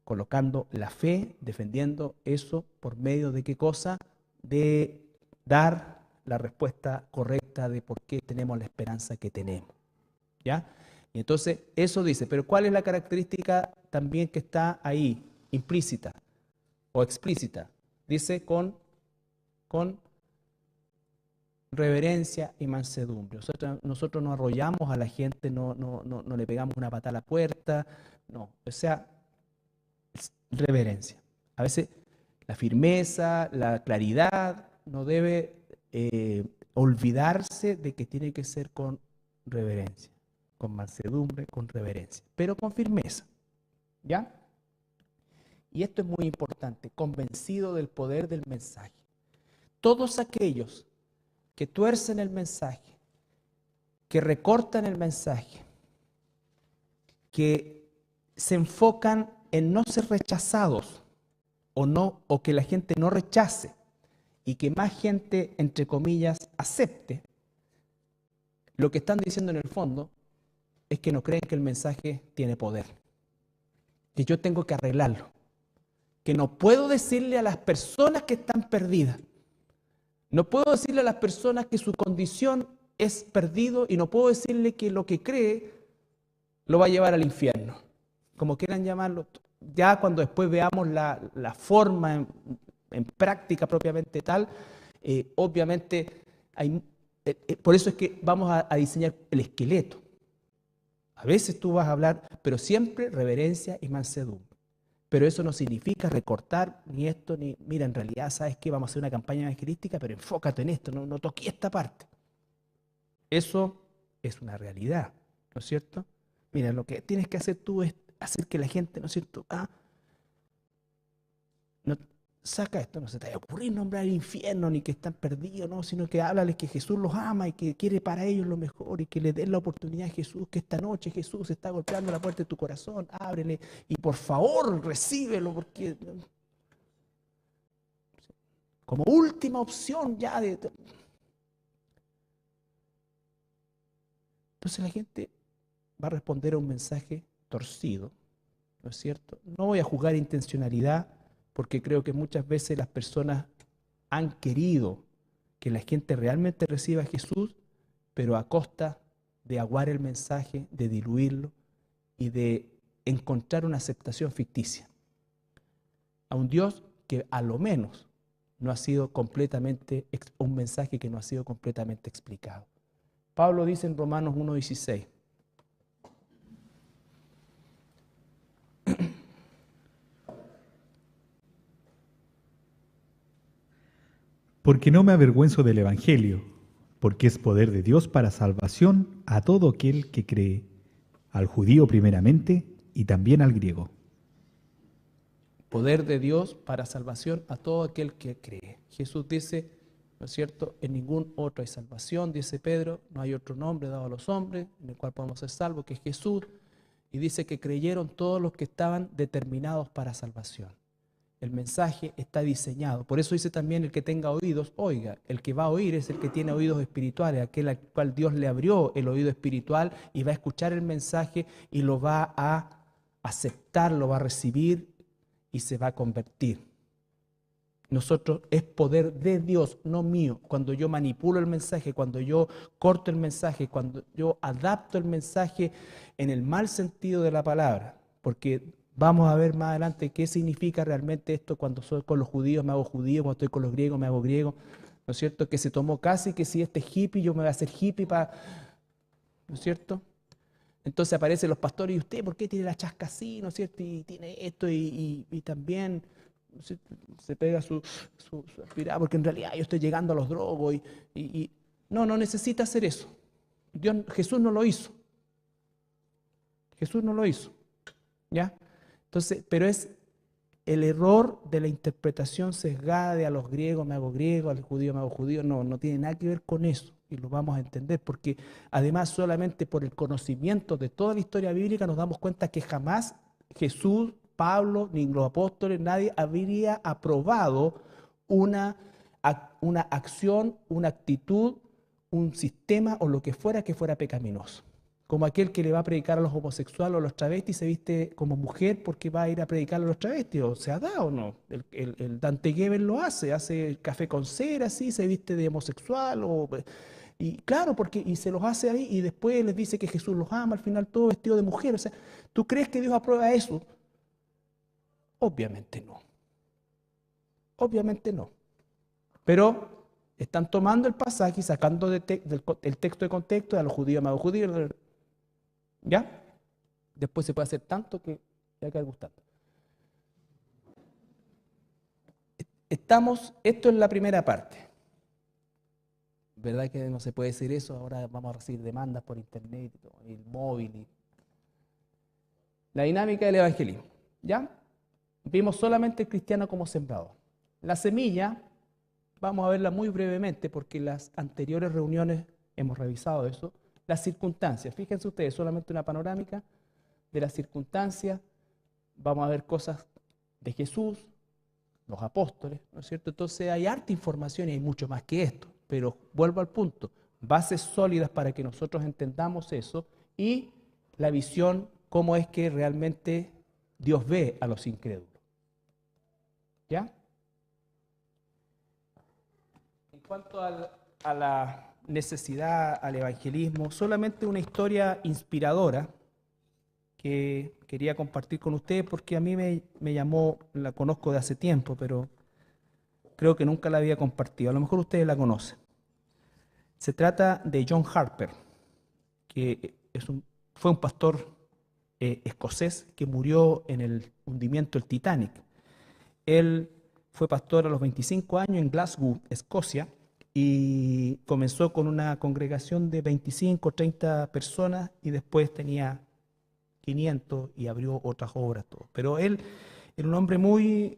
colocando la fe, defendiendo eso por medio de qué cosa, de dar la respuesta correcta de por qué tenemos la esperanza que tenemos. ¿Ya? Y entonces eso dice, pero ¿cuál es la característica también que está ahí, implícita o explícita? Dice con reverencia y mansedumbre. Nosotros no arrollamos a la gente, no le pegamos una patada a la puerta, no. O sea, reverencia. A veces la firmeza, la claridad no debe olvidarse de que tiene que ser con reverencia, con mansedumbre, con reverencia, pero con firmeza. ¿Ya? Y esto es muy importante, convencido del poder del mensaje. Todos aquellos que tuercen el mensaje, que recortan el mensaje, que se enfocan en no ser rechazados o que la gente no rechace y que más gente, entre comillas, acepte, lo que están diciendo en el fondo es que no creen que el mensaje tiene poder, que yo tengo que arreglarlo, que no puedo decirle a las personas que están perdidas, no puedo decirle a las personas que su condición es perdido y no puedo decirle que lo que cree lo va a llevar al infierno, como quieran llamarlo. Ya cuando después veamos la forma en práctica propiamente tal, obviamente por eso es que vamos a diseñar el esqueleto. A veces tú vas a hablar, pero siempre reverencia y mansedumbre. Pero eso no significa recortar ni esto, ni, mira, en realidad, ¿sabes qué? Vamos a hacer una campaña evangelística, pero enfócate en esto, no toques esta parte. Eso es una realidad, ¿no es cierto? Mira, lo que tienes que hacer tú es hacer que la gente, ¿no es cierto? No, saca esto, no se te vaya a ocurrir nombrar el infierno, ni que están perdidos, no, sino que háblales que Jesús los ama y que quiere para ellos lo mejor y que les den la oportunidad a Jesús, que esta noche Jesús está golpeando la puerta de tu corazón, ábrele y por favor recíbelo, porque como última opción ya de... Entonces la gente va a responder a un mensaje torcido, ¿no es cierto? No voy a juzgar intencionalidad, porque creo que muchas veces las personas han querido que la gente realmente reciba a Jesús, pero a costa de aguar el mensaje, de diluirlo y de encontrar una aceptación ficticia a un Dios que a lo menos no ha sido completamente, un mensaje que no ha sido completamente explicado. Pablo dice en Romanos 1:16, Porque no me avergüenzo del Evangelio, porque es poder de Dios para salvación a todo aquel que cree, al judío primeramente y también al griego. poder de Dios para salvación a todo aquel que cree. Jesús dice, ¿no es cierto? En ningún otro hay salvación, dice Pedro, no hay otro nombre dado a los hombres en el cual podemos ser salvos, que es Jesús. Y dice que creyeron todos los que estaban determinados para salvación. El mensaje está diseñado. Por eso dice también el que tenga oídos, oiga. El que va a oír es el que tiene oídos espirituales, aquel al cual Dios le abrió el oído espiritual y va a escuchar el mensaje y lo va a aceptar, lo va a recibir y se va a convertir. Nosotros es poder de Dios, no mío. Cuando yo manipulo el mensaje, cuando yo corto el mensaje, cuando yo adapto el mensaje en el mal sentido de la palabra, porque vamos a ver más adelante qué significa realmente esto cuando soy con los judíos me hago judío, cuando estoy con los griegos me hago griego, ¿no es cierto? Que se tomó casi que si este es hippie, yo me voy a hacer hippie para, ¿no es cierto? Entonces aparecen los pastores y usted, ¿por qué tiene la chasca así, ¿no es cierto? Y tiene esto y también se pega su aspirada, porque en realidad yo estoy llegando a los drogos no necesita hacer eso. Jesús no lo hizo. Jesús no lo hizo. ¿Ya? Entonces, pero es el error de la interpretación sesgada de a los griegos me hago griego, al judío me hago judío. No tiene nada que ver con eso. Y lo vamos a entender, porque además solamente por el conocimiento de toda la historia bíblica nos damos cuenta que jamás Jesús, Pablo, ni los apóstoles, nadie habría aprobado una acción, una actitud, un sistema o lo que fuera pecaminoso. Como aquel que le va a predicar a los homosexuales o a los travestis se viste como mujer porque va a ir a predicar a los travestis, o sea, da o no. El Dante Gebel lo hace café con cera, así, se viste de homosexual, y claro, y se los hace ahí y después les dice que Jesús los ama, al final todo vestido de mujer. O sea, ¿tú crees que Dios aprueba eso? Obviamente no. Obviamente no. Pero están tomando el pasaje y sacando el texto de contexto, a los judíos amados judíos, ¿ya? Después se puede hacer tanto que ya queda gustando. Esto es la primera parte. ¿Verdad que no se puede decir eso? Ahora vamos a recibir demandas por internet, y el móvil. La dinámica del evangelismo, ¿ya? Vimos solamente el cristiano como sembrador. La semilla, vamos a verla muy brevemente porque en las anteriores reuniones hemos revisado eso. Las circunstancias, fíjense ustedes, solamente una panorámica de las circunstancias. Vamos a ver cosas de Jesús, los apóstoles, ¿no es cierto? Entonces hay harta información y hay mucho más que esto, pero vuelvo al punto, bases sólidas para que nosotros entendamos eso y la visión, cómo es que realmente Dios ve a los incrédulos. ¿Ya? En cuanto a la necesidad, al evangelismo, solamente una historia inspiradora que quería compartir con ustedes porque a mí me llamó, la conozco de hace tiempo, pero creo que nunca la había compartido. A lo mejor ustedes la conocen. Se trata de John Harper, que fue un pastor escocés que murió en el hundimiento del Titanic. Él fue pastor a los 25 años en Glasgow, Escocia, y comenzó con una congregación de 25 o 30 personas y después tenía 500 y abrió otras obras. Todo. Pero él era un hombre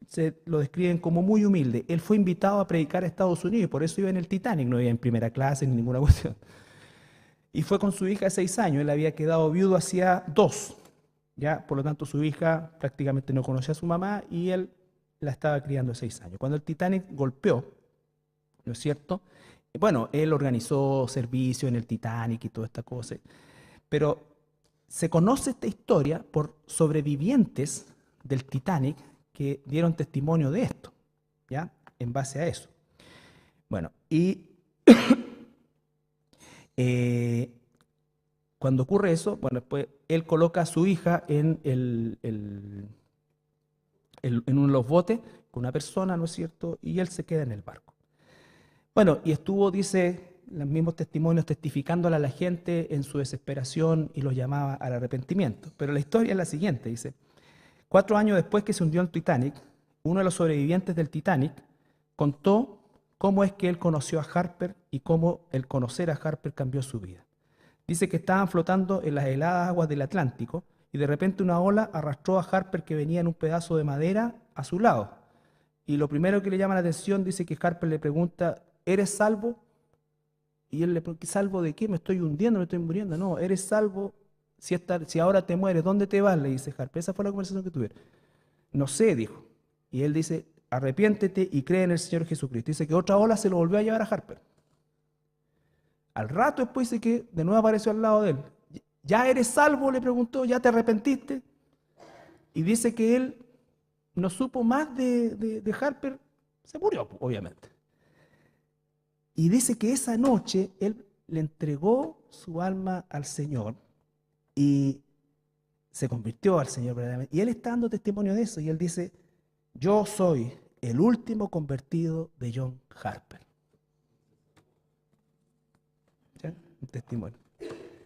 se lo describen como muy humilde. Él fue invitado a predicar a Estados Unidos y por eso iba en el Titanic, no iba en primera clase ni ninguna cuestión. Y fue con su hija de 6 años, él había quedado viudo hacía 2. ¿Ya? Por lo tanto, su hija prácticamente no conocía a su mamá y él la estaba criando de 6 años. Cuando el Titanic golpeó, ¿no es cierto? Bueno, él organizó servicio en el Titanic y toda esta cosa, pero se conoce esta historia por sobrevivientes del Titanic que dieron testimonio de esto, ¿ya? En base a eso. Bueno, y cuando ocurre eso, bueno, después él coloca a su hija en en uno de los botes con una persona, ¿no es cierto? Y él se queda en el barco. Bueno, y estuvo, dice, los mismos testimonios testificándole a la gente en su desesperación y los llamaba al arrepentimiento. Pero la historia es la siguiente, dice, 4 años después que se hundió el Titanic, uno de los sobrevivientes del Titanic contó cómo es que él conoció a Harper y cómo el conocer a Harper cambió su vida. Dice que estaban flotando en las heladas aguas del Atlántico y de repente una ola arrastró a Harper, que venía en un pedazo de madera, a su lado. Y lo primero que le llama la atención, dice que Harper le pregunta, ¿eres salvo? Y él le pregunta, ¿salvo de qué? Me estoy hundiendo, me estoy muriendo. No, eres salvo si ahora te mueres. ¿Dónde te vas? Le dice Harper. Esa fue la conversación que tuvieron. No sé, dijo. Y él dice, arrepiéntete y cree en el Señor Jesucristo. Dice que otra ola se lo volvió a llevar a Harper. Al rato después dice que de nuevo apareció al lado de él. ¿Ya eres salvo? Le preguntó, ¿ya te arrepentiste? Y dice que él no supo más de Harper, se murió, obviamente. Y dice que esa noche él le entregó su alma al Señor y se convirtió al Señor verdaderamente. Y él está dando testimonio de eso y él dice, yo soy el último convertido de John Harper. ¿Sí? Un testimonio.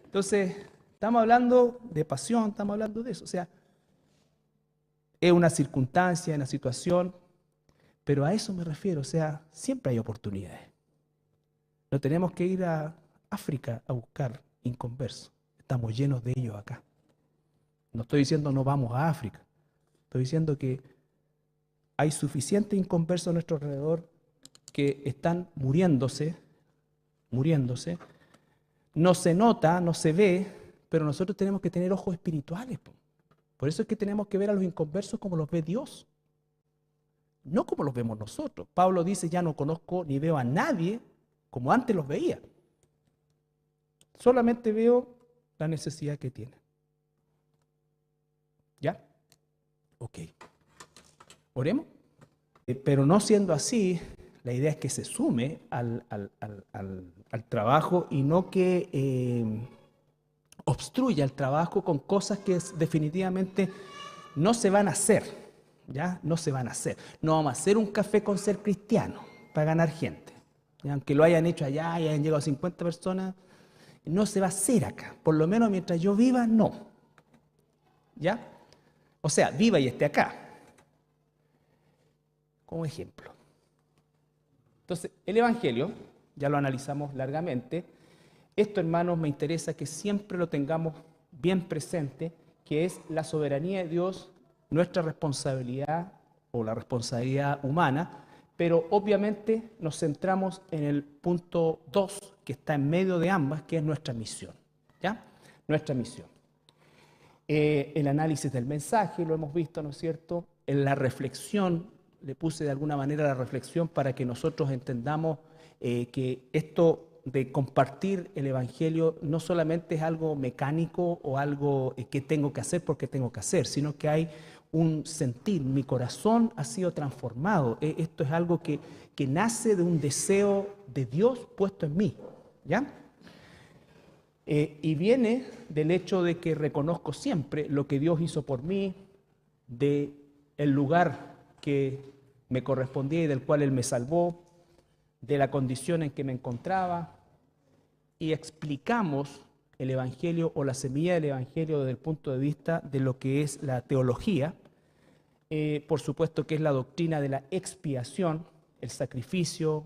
Entonces, estamos hablando de pasión, estamos hablando de eso. O sea, es una circunstancia, una situación, pero a eso me refiero. O sea, siempre hay oportunidades. No tenemos que ir a África a buscar inconversos. Estamos llenos de ellos acá. No estoy diciendo no vamos a África. Estoy diciendo que hay suficientes inconversos a nuestro alrededor que están muriéndose. No se nota, no se ve, pero nosotros tenemos que tener ojos espirituales. Por eso es que tenemos que ver a los inconversos como los ve Dios, no como los vemos nosotros. Pablo dice, ya no conozco ni veo a nadie como antes los veía. Solamente veo la necesidad que tienen. ¿Ya? Ok. Oremos. Pero no siendo así, la idea es que se sume al trabajo y no que obstruya el trabajo con cosas que definitivamente no se van a hacer. ¿Ya? No se van a hacer. No vamos a hacer un café con ser cristiano para ganar gente. ¿Ya? Aunque lo hayan hecho allá y hayan llegado 50 personas, no se va a hacer acá. Por lo menos mientras yo viva, no. ¿Ya? O sea, viva y esté acá. Como ejemplo. Entonces, el Evangelio, ya lo analizamos largamente. Esto, hermanos, me interesa que siempre lo tengamos bien presente, que es la soberanía de Dios, nuestra responsabilidad o la responsabilidad humana, pero obviamente nos centramos en el punto 2, que está en medio de ambas, que es nuestra misión. ¿Ya? Nuestra misión. El análisis del mensaje, lo hemos visto, ¿no es cierto? En la reflexión, le puse de alguna manera la reflexión para que nosotros entendamos que esto de compartir el Evangelio no solamente es algo mecánico o algo que tengo que hacer porque tengo que hacer, sino que hay un sentir, mi corazón ha sido transformado. Esto es algo que nace de un deseo de Dios puesto en mí, ¿ya? Y viene del hecho de que reconozco siempre lo que Dios hizo por mí, del lugar que me correspondía y del cual Él me salvó, de la condición en que me encontraba, y explicamos el Evangelio o la semilla del Evangelio desde el punto de vista de lo que es la teología, por supuesto que es la doctrina de la expiación, el sacrificio,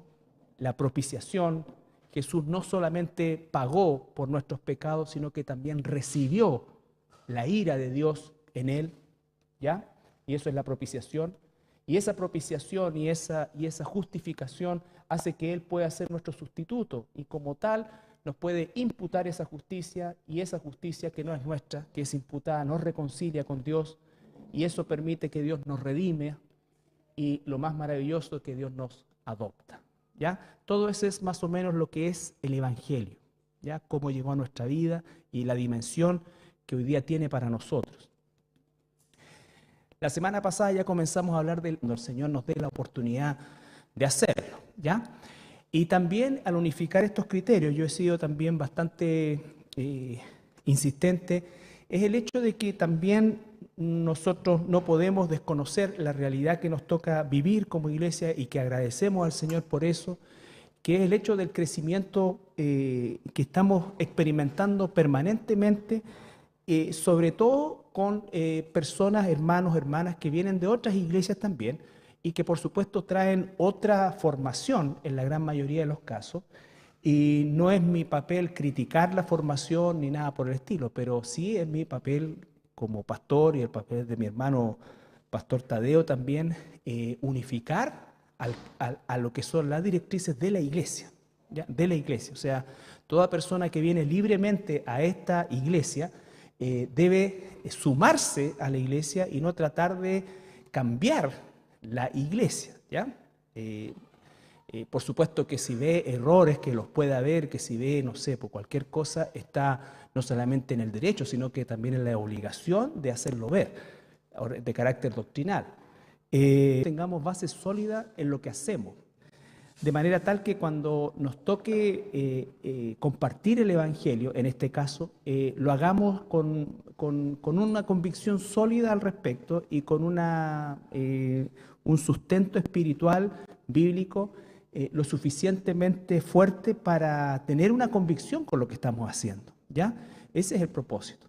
la propiciación. Jesús no solamente pagó por nuestros pecados, sino que también recibió la ira de Dios en Él, ¿ya? Y eso es la propiciación. Y esa propiciación y esa justificación hace que Él pueda ser nuestro sustituto y como tal nos puede imputar esa justicia y esa justicia que no es nuestra, que es imputada, nos reconcilia con Dios y eso permite que Dios nos redime y lo más maravilloso es que Dios nos adopta. ¿Ya? Todo eso es más o menos lo que es el Evangelio, ¿ya? Cómo llegó a nuestra vida y la dimensión que hoy día tiene para nosotros. La semana pasada ya comenzamos a hablar de cuando el Señor nos dé la oportunidad de hacerlo, ¿ya? Y también al unificar estos criterios, yo he sido también bastante insistente, es el hecho de que también nosotros no podemos desconocer la realidad que nos toca vivir como iglesia y que agradecemos al Señor por eso, que es el hecho del crecimiento que estamos experimentando permanentemente, sobre todo con personas, hermanos, hermanas que vienen de otras iglesias también y que por supuesto traen otra formación en la gran mayoría de los casos. Y no es mi papel criticar la formación ni nada por el estilo, pero sí es mi papel como pastor y el papel de mi hermano Pastor Tadeo también, unificar a lo que son las directrices de la iglesia, ¿ya? De la iglesia. O sea, toda persona que viene libremente a esta iglesia debe sumarse a la iglesia y no tratar de cambiar la iglesia, ¿ya? Por supuesto que si ve errores, que los pueda ver, que si ve, no sé, por cualquier cosa, está no solamente en el derecho, sino que también en la obligación de hacerlo ver, de carácter doctrinal. Tengamos base sólida en lo que hacemos, de manera tal que cuando nos toque compartir el Evangelio, en este caso, lo hagamos con una convicción sólida al respecto y con un sustento espiritual, bíblico, lo suficientemente fuerte para tener una convicción con lo que estamos haciendo, ¿ya? Ese es el propósito.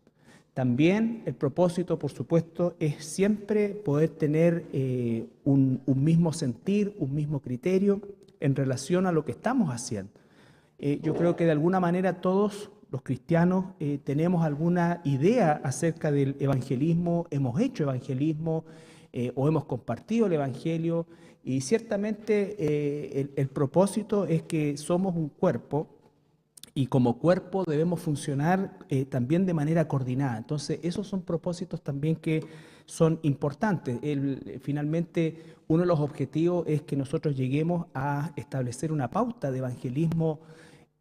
También el propósito, por supuesto, es siempre poder tener un mismo sentir, un mismo criterio en relación a lo que estamos haciendo. Yo creo que de alguna manera todos los cristianos tenemos alguna idea acerca del evangelismo, hemos hecho evangelismo o hemos compartido el evangelio y ciertamente el propósito es que somos un cuerpo y como cuerpo debemos funcionar también de manera coordinada. Entonces, esos son propósitos también que son importantes. Finalmente, uno de los objetivos es que nosotros lleguemos a establecer una pauta de evangelismo,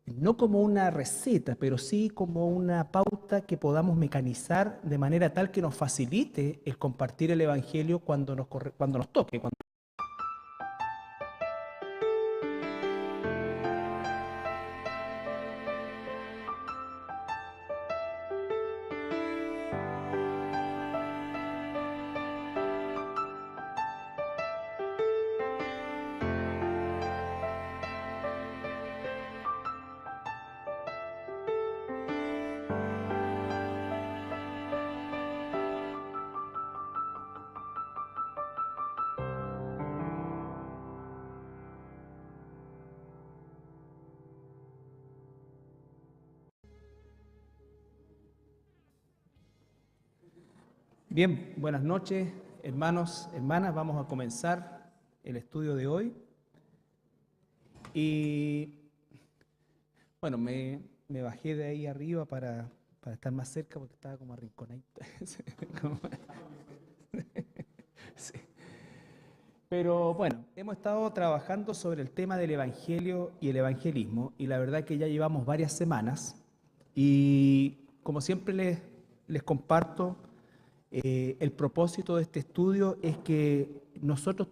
no como una receta, pero sí como una pauta que podamos mecanizar de manera tal que nos facilite el compartir el evangelio cuando nos toque. Bien, buenas noches, hermanos, hermanas. Vamos a comenzar el estudio de hoy. Y bueno, me bajé de ahí arriba para estar más cerca porque estaba como arrinconadito. Sí. Pero bueno, hemos estado trabajando sobre el tema del evangelio y el evangelismo y la verdad que ya llevamos varias semanas y como siempre les comparto, el propósito de este estudio es que nosotros